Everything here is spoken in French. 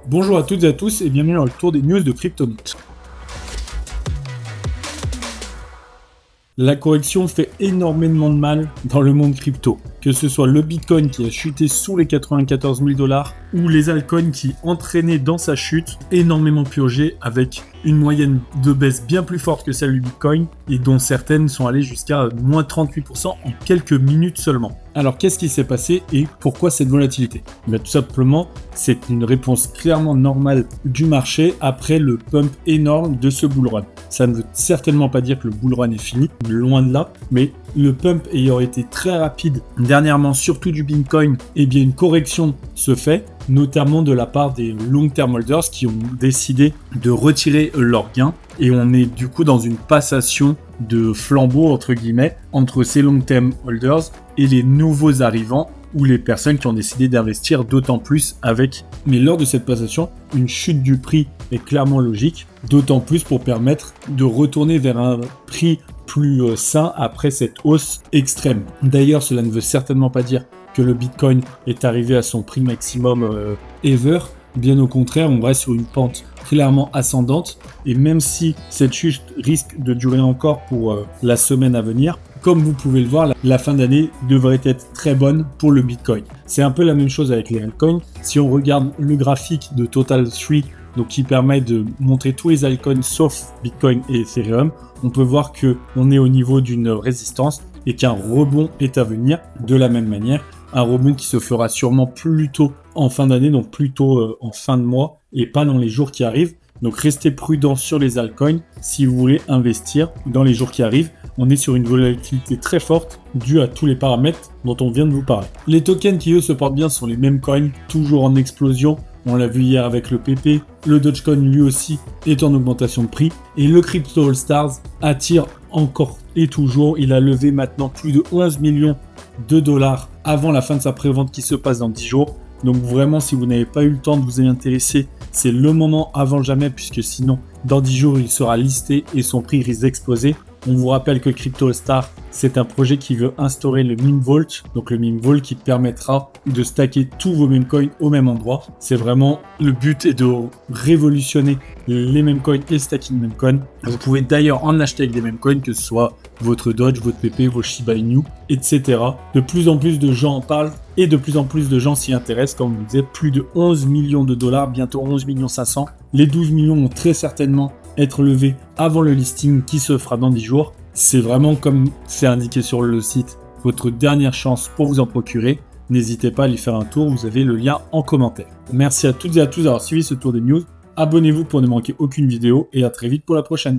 Bonjour à toutes et à tous et bienvenue dans le tour des news de Cryptonautes. La correction fait énormément de mal dans le monde crypto. Que ce soit le Bitcoin qui a chuté sous les 94 000 $ ou les altcoins qui entraînaient dans sa chute énormément purgé avec une moyenne de baisse bien plus forte que celle du Bitcoin et dont certaines sont allées jusqu'à moins 38% en quelques minutes seulement. Alors qu'est-ce qui s'est passé et pourquoi cette volatilité? Tout simplement, c'est une réponse clairement normale du marché après le pump énorme de ce bull run. Ça ne veut certainement pas dire que le bull run est fini, loin de là, mais le pump ayant été très rapide dernièrement, surtout du Bitcoin, eh bien une correction se fait, notamment de la part des long-term holders qui ont décidé de retirer leurs gains. Et on est du coup dans une passation de flambeau, entre guillemets, entre ces long-term holders et les nouveaux arrivants ou les personnes qui ont décidé d'investir d'autant plus avec. Mais lors de cette passation, une chute du prix est clairement logique, d'autant plus pour permettre de retourner vers un prix plus sain après cette hausse extrême. D'ailleurs, cela ne veut certainement pas dire que le Bitcoin est arrivé à son prix maximum ever. Bien au contraire, on reste sur une pente clairement ascendante et même si cette chute risque de durer encore pour la semaine à venir, comme vous pouvez le voir, la fin d'année devrait être très bonne pour le Bitcoin. C'est un peu la même chose avec les altcoins. Si on regarde le graphique de Total 3, donc qui permet de montrer tous les altcoins sauf Bitcoin et Ethereum, on peut voir qu'on est au niveau d'une résistance et qu'un rebond est à venir de la même manière. Un rebond qui se fera sûrement plutôt en fin d'année, donc plutôt en fin de mois et pas dans les jours qui arrivent. Donc restez prudent sur les altcoins si vous voulez investir dans les jours qui arrivent. On est sur une volatilité très forte due à tous les paramètres dont on vient de vous parler. Les tokens qui eux se portent bien sont les mêmes coins, toujours en explosion. On l'a vu hier avec le PP. Le Dogecoin lui aussi est en augmentation de prix. Et le Crypto All Stars attire encore et toujours. Il a levé maintenant plus de 11 millions de dollars avant la fin de sa prévente qui se passe dans 10 jours. Donc vraiment, si vous n'avez pas eu le temps de vous y intéresser, c'est le moment avant jamais puisque sinon, dans 10 jours, il sera listé et son prix risque d'exploser. On vous rappelle que Crypto All Stars, c'est un projet qui veut instaurer le meme vault, donc le meme vault qui permettra de stacker tous vos meme coins au même endroit. C'est vraiment le but est de révolutionner les meme coins et le stacking meme coins. Vous pouvez d'ailleurs en acheter avec des meme coins, que ce soit votre Doge, votre PP, vos Shiba Inu, etc. De plus en plus de gens en parlent et de plus en plus de gens s'y intéressent. Comme vous disiez, plus de 11 millions de dollars, bientôt 11 500 000. Les 12 millions vont très certainement être levés avant le listing qui se fera dans 10 jours. C'est vraiment comme c'est indiqué sur le site, votre dernière chance pour vous en procurer. N'hésitez pas à y faire un tour, vous avez le lien en commentaire. Merci à toutes et à tous d'avoir suivi ce tour des news. Abonnez-vous pour ne manquer aucune vidéo et à très vite pour la prochaine.